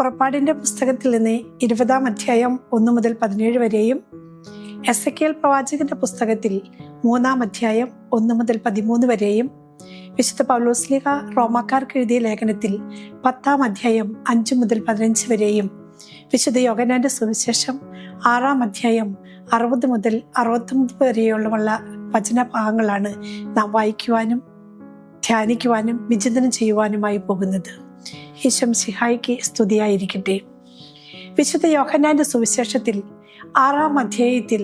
പുറപ്പാടിൻ്റെ പുസ്തകത്തിൽ നിന്ന് 20-ാം അധ്യായം 1 മുതൽ 17 വരെയും എസെക്കിയേൽ പ്രവാചകന്റെ പുസ്തകത്തിൽ 3-ാം അധ്യായം 1 മുതൽ 13 വരെയും വിശുദ്ധ പൗലോസ്ലീഹ റോമാക്കാർക്ക് എഴുതിയ ലേഖനത്തിൽ 10-ാം അധ്യായം 5 മുതൽ 15 വരെയും വിശുദ്ധ യോഹന്നാന്റെ സുവിശേഷം 6-ാം അധ്യായം 60 മുതൽ 69 വരെയുള്ള വചനഭാഗങ്ങളാണ് നാം വായിക്കുവാനും ധ്യാനിക്കുവാനും വിചിന്തനം ചെയ്യുവാനുമായി പോകുന്നത്. ഈശോ മിശിഹായ്ക്ക് സ്തുതിയായിരിക്കട്ടെ. വിശുദ്ധ യോഹന്നാന്റെ സുവിശേഷത്തിൽ 6-ാം അധ്യായത്തിൽ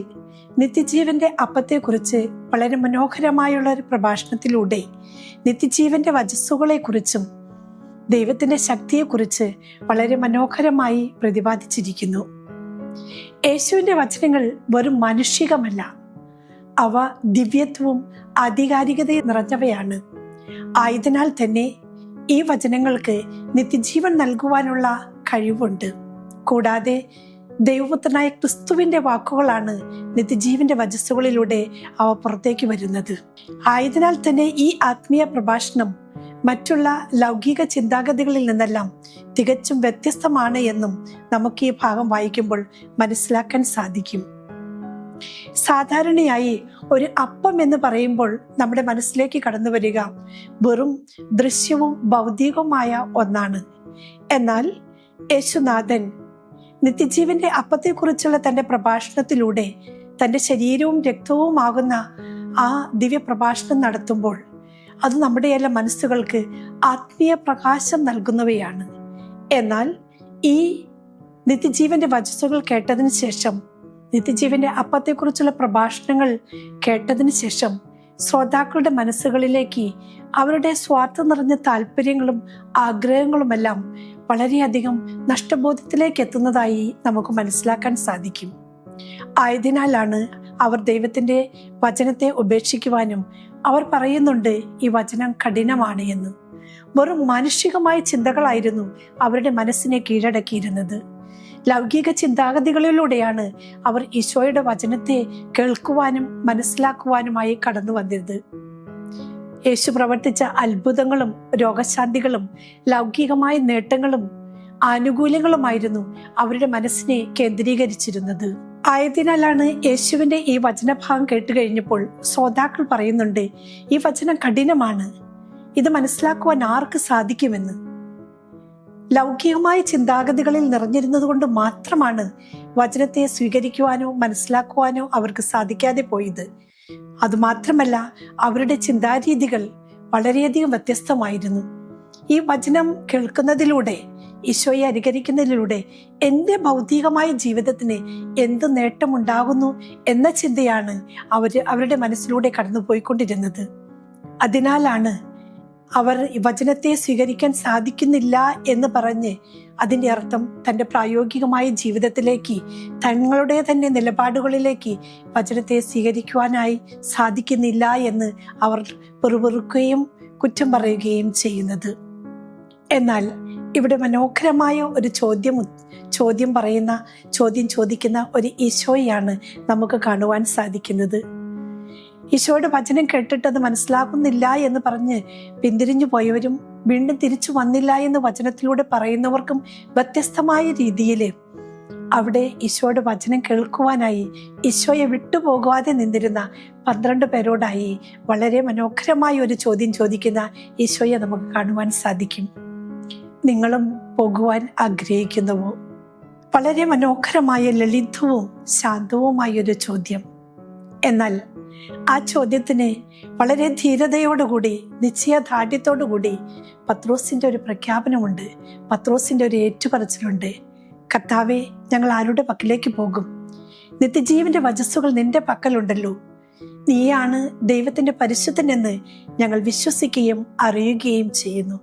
നിത്യജീവന്റെ അപ്പത്തെക്കുറിച്ച് വളരെ മനോഹരമായുള്ള ഒരു പ്രഭാഷണത്തിലൂടെ നിത്യജീവന്റെ വചസ്സുകളെക്കുറിച്ചും ദൈവത്തിന്റെ ശക്തിയെക്കുറിച്ച് വളരെ മനോഹരമായി പ്രതിപാദിച്ചിരിക്കുന്നു. യേശുവിന്റെ വചനങ്ങൾ വെറും മാനുഷികമല്ല, അവ ദിവ്യത്വവും ആധികാരികതയും നിറഞ്ഞവയാണ്. ആയതിനാൽ തന്നെ ഈ വചനങ്ങൾക്ക് നിത്യജീവൻ നൽകുവാനുള്ള കഴിവുണ്ട്. കൂടാതെ ദൈവപുത്രനായ ക്രിസ്തുവിന്റെ വാക്കുകളാണ് നിത്യജീവന്റെ വചസ്സുകളിലൂടെ അവ പുറത്തേക്ക് വരുന്നത്. ആയതിനാൽ തന്നെ ഈ ആത്മീയ പ്രഭാഷണം മറ്റുള്ള ലൗകിക ചിന്താഗതികളിൽ നിന്നെല്ലാം തികച്ചും വ്യത്യസ്തമാണ് എന്നും നമുക്ക് ഈ ഭാഗം വായിക്കുമ്പോൾ മനസ്സിലാക്കാൻ സാധിക്കും. സാധാരണയായി ഒരു അപ്പം എന്ന് പറയുമ്പോൾ നമ്മുടെ മനസ്സിലേക്ക് കടന്നു വരിക വെറും ദൃശ്യവും ഭൗതികവുമായ ഒന്നാണ്. എന്നാൽ യേശുനാഥൻ നിത്യജീവന്റെ അപ്പത്തെക്കുറിച്ചുള്ള തൻ്റെ പ്രഭാഷണത്തിലൂടെ തൻ്റെ ശരീരവും രക്തവുമാകുന്ന ആ ദിവ്യ പ്രഭാഷണം നടത്തുമ്പോൾ അത് നമ്മുടെയെല്ലാം മനസ്സുകൾക്ക് ആത്മീയ പ്രകാശം നൽകുന്നവയാണ്. എന്നാൽ ഈ നിത്യജീവന്റെ വചസ്സുകൾ കേട്ടതിന് ശേഷം, നിത്യജീവന്റെ അപ്പത്തെക്കുറിച്ചുള്ള പ്രഭാഷണങ്ങൾ കേട്ടതിന് ശേഷം ശ്രോതാക്കളുടെ മനസ്സുകളിലേക്ക് അവരുടെ സ്വാർത്ഥം നിറഞ്ഞ താല്പര്യങ്ങളും ആഗ്രഹങ്ങളുമെല്ലാം വളരെയധികം നഷ്ടബോധത്തിലേക്ക് എത്തുന്നതായി നമുക്ക് മനസ്സിലാക്കാൻ സാധിക്കും. ആയതിനാലാണ് അവർ ദൈവത്തിന്റെ വചനത്തെ ഉപേക്ഷിക്കുവാനും അവർ പറയുന്നുണ്ട് ഈ വചനം കഠിനമാണ് എന്ന്. വെറും മാനുഷികമായ ചിന്തകളായിരുന്നു അവരുടെ മനസ്സിനെ കീഴടക്കിയിരുന്നത്. ലൗകിക ചിന്താഗതികളിലൂടെയാണ് അവർ ഈശോയുടെ വചനത്തെ കേൾക്കുവാനും മനസ്സിലാക്കുവാനുമായി കടന്നു വന്നത്. യേശു പ്രവർത്തിച്ച അത്ഭുതങ്ങളും രോഗശാന്തികളും ലൗകികമായ നേട്ടങ്ങളും ആനുകൂല്യങ്ങളുമായിരുന്നു അവരുടെ മനസ്സിനെ കേന്ദ്രീകരിച്ചിരുന്നത്. ആയതിനാലാണ് യേശുവിന്റെ ഈ വചനഭാഗം കേട്ട് കഴിഞ്ഞപ്പോൾ ശ്രോതാക്കൾ പറയുന്നുണ്ട്, ഈ വചനം കഠിനമാണ്, ഇത് മനസ്സിലാക്കുവാൻ ആർക്ക് സാധിക്കുമെന്ന്. ലൗകികമായ ചിന്താഗതികളിൽ നിറഞ്ഞിരുന്നത് കൊണ്ട് മാത്രമാണ് വചനത്തെ സ്വീകരിക്കുവാനോ മനസ്സിലാക്കുവാനോ അവർക്ക് സാധിക്കാതെ പോയത്. അതുമാത്രമല്ല, അവരുടെ ചിന്താരീതികൾ വളരെയധികം വ്യത്യസ്തമായിരുന്നു. ഈ വചനം കേൾക്കുന്നതിലൂടെ, ഈശോയെ അനുകരിക്കുന്നതിലൂടെ എൻ്റെ ഭൗതികമായ ജീവിതത്തിന് എന്ത് നേട്ടമുണ്ടാകുന്നു എന്ന ചിന്തയാണ് അവരുടെ മനസ്സിലൂടെ കടന്നുപോയിക്കൊണ്ടിരുന്നത്. അതിനാലാണ് അവർ വചനത്തെ സ്വീകരിക്കാൻ സാധിക്കുന്നില്ല എന്ന് പറഞ്ഞ് അതിൻ്റെ അർത്ഥം തൻ്റെ പ്രായോഗികമായ ജീവിതത്തിലേക്ക്, തങ്ങളുടെ തന്നെ നിലപാടുകളിലേക്ക് വചനത്തെ സ്വീകരിക്കുവാനായി സാധിക്കുന്നില്ല എന്ന് അവർ പെറുപെറുക്കുകയും കുറ്റം പറയുകയും ചെയ്യുന്നത്. എന്നാൽ ഇവിടെ മനോഹരമായ ഒരു ചോദ്യം ചോദിക്കുന്ന ഒരു ഈശോയാണ് നമുക്ക് കാണുവാൻ സാധിക്കുന്നത്. ഈശോയുടെ വചനം കേട്ടിട്ട് അത് മനസ്സിലാകുന്നില്ല എന്ന് പറഞ്ഞ് പിന്തിരിഞ്ഞു പോയവരും വീണ്ടും തിരിച്ചു വന്നില്ല എന്ന് വചനത്തിലൂടെ പറയുന്നവർക്കും വ്യത്യസ്തമായ രീതിയിൽ അവിടെ ഈശോയുടെ വചനം കേൾക്കുവാനായി ഈശോയെ വിട്ടുപോകാതെ നിന്നിരുന്ന 12 പേരോടായി വളരെ മനോഹരമായ ഒരു ചോദ്യം ചോദിക്കുന്ന ഈശോയെ നമുക്ക് കാണുവാൻ സാധിക്കും. നിങ്ങളും പോകുവാൻ ആഗ്രഹിക്കുന്നുവോ? വളരെ മനോഹരമായ ലളിതവും ശാന്തവുമായ ഒരു ചോദ്യം. എന്നാൽ ആ ചോദ്യത്തിന് വളരെ ധീരതയോടുകൂടി, നിശ്ചയദാർഢ്യത്തോടുകൂടി പത്രോസിന്റെ ഒരു പ്രഖ്യാപനമുണ്ട്, പത്രോസിന്റെ ഒരു ഏറ്റുപറച്ചിലുണ്ട്. കർത്താവേ, ഞങ്ങൾ ആരുടെ പക്കലേക്ക് പോകും? നിത്യജീവന്റെ വചസ്സുകൾ നിന്റെ പക്കലുണ്ടല്ലോ. നീയാണ് ദൈവത്തിന്റെ പരിശുദ്ധനെന്ന് ഞങ്ങൾ വിശ്വസിക്കുകയും അറിയുകയും ചെയ്യുന്നു.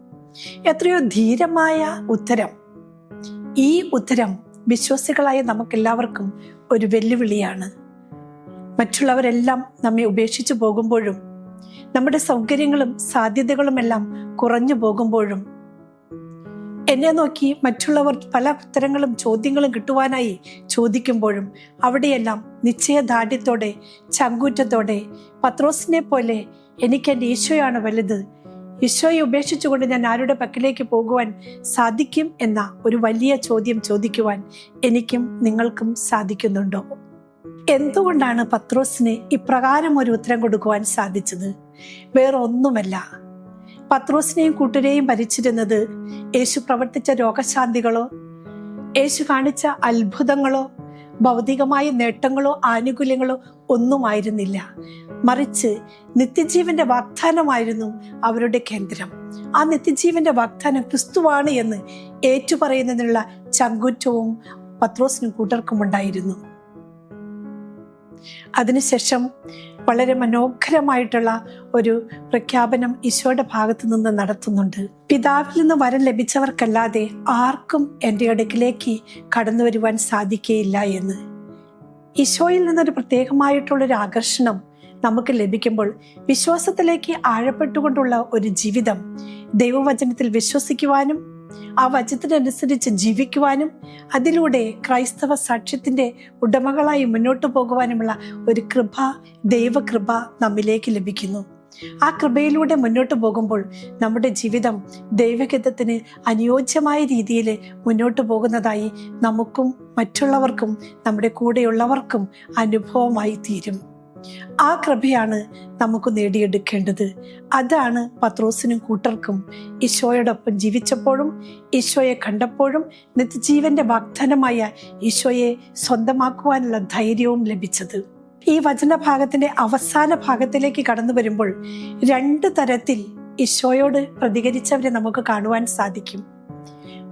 എത്രയോ ധീരമായ ഉത്തരം. ഈ ഉത്തരം വിശ്വാസികളായ നമുക്കെല്ലാവർക്കും ഒരു വെല്ലുവിളിയാണ്. മറ്റുള്ളവരെല്ലാം നമ്മെ ഉപേക്ഷിച്ചു പോകുമ്പോഴും, നമ്മുടെ സൗകര്യങ്ങളും സാധ്യതകളുമെല്ലാം കുറഞ്ഞു പോകുമ്പോഴും, എന്നെ നോക്കി മറ്റുള്ളവർ പല ഉത്തരങ്ങളും ചോദ്യങ്ങളും കിട്ടുവാനായി ചോദിക്കുമ്പോഴും അവിടെയെല്ലാം നിശ്ചയദാർഢ്യത്തോടെ, ചങ്കൂറ്റത്തോടെ, പത്രോസിനെ പോലെ എനിക്ക് എൻ്റെ ഈശോയാണ് വലുത്, ഈശോയെ ഉപേക്ഷിച്ചുകൊണ്ട് ഞാൻ ആരുടെ പക്കലേക്ക് പോകുവാൻ സാധിക്കും എന്ന ഒരു വലിയ ചോദ്യം ചോദിക്കുവാൻ എനിക്കും നിങ്ങൾക്കും സാധിക്കുന്നുണ്ടോ? എന്തുകൊണ്ടാണ് പത്രോസിന് ഇപ്രകാരം ഒരു ഉത്തരം കൊടുക്കുവാൻ സാധിച്ചത്? വേറെ ഒന്നുമല്ല, പത്രോസിനെയും കൂട്ടരെയും ഭരിച്ചിരുന്നത് യേശു പ്രവർത്തിച്ച രോഗശാന്തികളോ, യേശു കാണിച്ച അത്ഭുതങ്ങളോ, ഭൗതികമായ നേട്ടങ്ങളോ ആനുകൂല്യങ്ങളോ ഒന്നുമായിരുന്നില്ല. മറിച്ച് നിത്യജീവന്റെ വാഗ്ദാനമായിരുന്നു അവരുടെ കേന്ദ്രം. ആ നിത്യജീവന്റെ വാഗ്ദാനം ക്രിസ്തുവാണ് എന്ന് ഏറ്റുപറയുന്നതിനുള്ള ചങ്കൂറ്റവും പത്രോസിനും കൂട്ടർക്കും ഉണ്ടായിരുന്നു. അതിനുശേഷം വളരെ മനോഹരമായിട്ടുള്ള ഒരു പ്രഖ്യാപനം ഈശോയുടെ ഭാഗത്ത് നിന്ന് നടത്തുന്നുണ്ട്. പിതാവിൽ നിന്ന് വരം ലഭിച്ചവർക്കല്ലാതെ ആർക്കും എൻ്റെ അടുക്കിലേക്ക് കടന്നു വരുവാൻ സാധിക്കുകയില്ല എന്ന്. ഈശോയിൽ നിന്നൊരു പ്രത്യേകമായിട്ടുള്ളൊരു ആകർഷണം നമുക്ക് ലഭിക്കുമ്പോൾ വിശ്വാസത്തിലേക്ക് ആഴപ്പെട്ടുകൊണ്ടുള്ള ഒരു ജീവിതം, ദൈവവചനത്തിൽ വിശ്വസിക്കുവാനും ആ വചനത്തിനനുസരിച്ച് ജീവിക്കുവാനും അതിലൂടെ ക്രൈസ്തവ സാക്ഷ്യത്തിന്റെ ഉടമകളായി മുന്നോട്ട് പോകുവാനുമുള്ള ഒരു കൃപ, ദൈവകൃപ നമ്മിലേക്ക് ലഭിക്കുന്നു. ആ കൃപയിലൂടെ മുന്നോട്ട് പോകുമ്പോൾ നമ്മുടെ ജീവിതം ദൈവഹിതത്തിന് അനുയോജ്യമായ രീതിയിൽ മുന്നോട്ട് പോകുന്നതായി നമുക്കും മറ്റുള്ളവർക്കും നമ്മുടെ കൂടെയുള്ളവർക്കും അനുഭവമായി തീരും. ആ കൃപയാണ് നമുക്ക് നേടിയെടുക്കേണ്ടത്. അതാണ് പത്രോസിനും കൂട്ടർക്കും ഈശോയോടൊപ്പം ജീവിച്ചപ്പോഴും ഈശോയെ കണ്ടപ്പോഴും നിത്യജീവന്റെ വാഗ്ദാനമായ ഈശോയെ സ്വന്തമാക്കുവാനുള്ള ധൈര്യവും ലഭിച്ചത്. ഈ വചനഭാഗത്തിന്റെ അവസാന ഭാഗത്തിലേക്ക് കടന്നു വരുമ്പോൾ 2 തരത്തിൽ ഈശോയോട് പ്രതികരിച്ചവരെ നമുക്ക് കാണുവാൻ സാധിക്കും.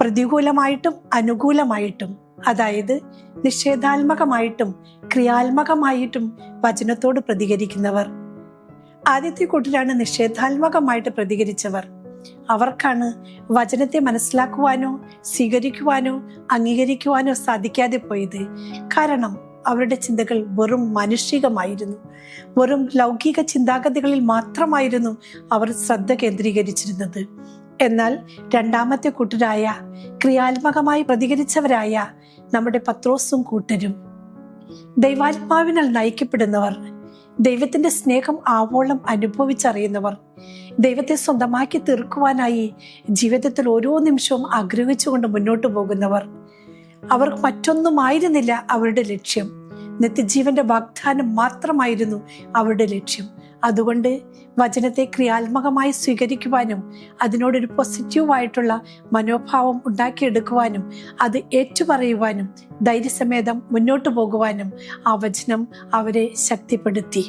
പ്രതികൂലമായിട്ടും അനുകൂലമായിട്ടും, അതായത് നിഷേധാത്മകമായിട്ടും ക്രിയാത്മകമായിട്ടും വചനത്തോട് പ്രതികരിക്കുന്നവർ. ആദ്യത്തെ കൂട്ടരാണ് നിഷേധാത്മകമായിട്ട് പ്രതികരിച്ചവർ. അവർക്കാണ് വചനത്തെ മനസ്സിലാക്കുവാനോ സ്വീകരിക്കുവാനോ അംഗീകരിക്കുവാനോ സാധിക്കാതെ പോയത്. കാരണം അവരുടെ ചിന്തകൾ വെറും മാനുഷികമായിരുന്നു. വെറും ലൗകിക ചിന്താഗതികളിൽ മാത്രമായിരുന്നു അവർ ശ്രദ്ധ കേന്ദ്രീകരിച്ചിരുന്നത്. എന്നാൽ രണ്ടാമത്തെ കൂട്ടരായ ക്രിയാത്മകമായി പ്രതികരിച്ചവരായ നമ്മുടെ പത്രോസും കൂട്ടരും, ദൈവാത്മാവിനാൽ നയിക്കപ്പെടുന്നവർ, ദൈവത്തിന്റെ സ്നേഹം ആവോളം അനുഭവിച്ചറിയുന്നവർ, ദൈവത്തെ സ്വന്തമാക്കി തീർക്കുവാനായി ജീവിതത്തിൽ ഓരോ നിമിഷവും ആഗ്രഹിച്ചുകൊണ്ട് മുന്നോട്ട് പോകുന്നവർ. അവർക്ക് മറ്റൊന്നുമായിരുന്നില്ല അവരുടെ ലക്ഷ്യം. നിത്യജീവന്റെ വാഗ്ദാനം മാത്രമായിരുന്നു അവരുടെ ലക്ഷ്യം. അതുകൊണ്ട് വചനത്തെ ക്രിയാത്മകമായി സ്വീകരിക്കുവാനും അതിനോടൊരു പോസിറ്റീവായിട്ടുള്ള മനോഭാവം ഉണ്ടാക്കിയെടുക്കുവാനും അത് ഏറ്റുപറയുവാനും ധൈര്യസമേതം മുന്നോട്ട് പോകുവാനും ആ വചനം അവരെ ശക്തിപ്പെടുത്തി.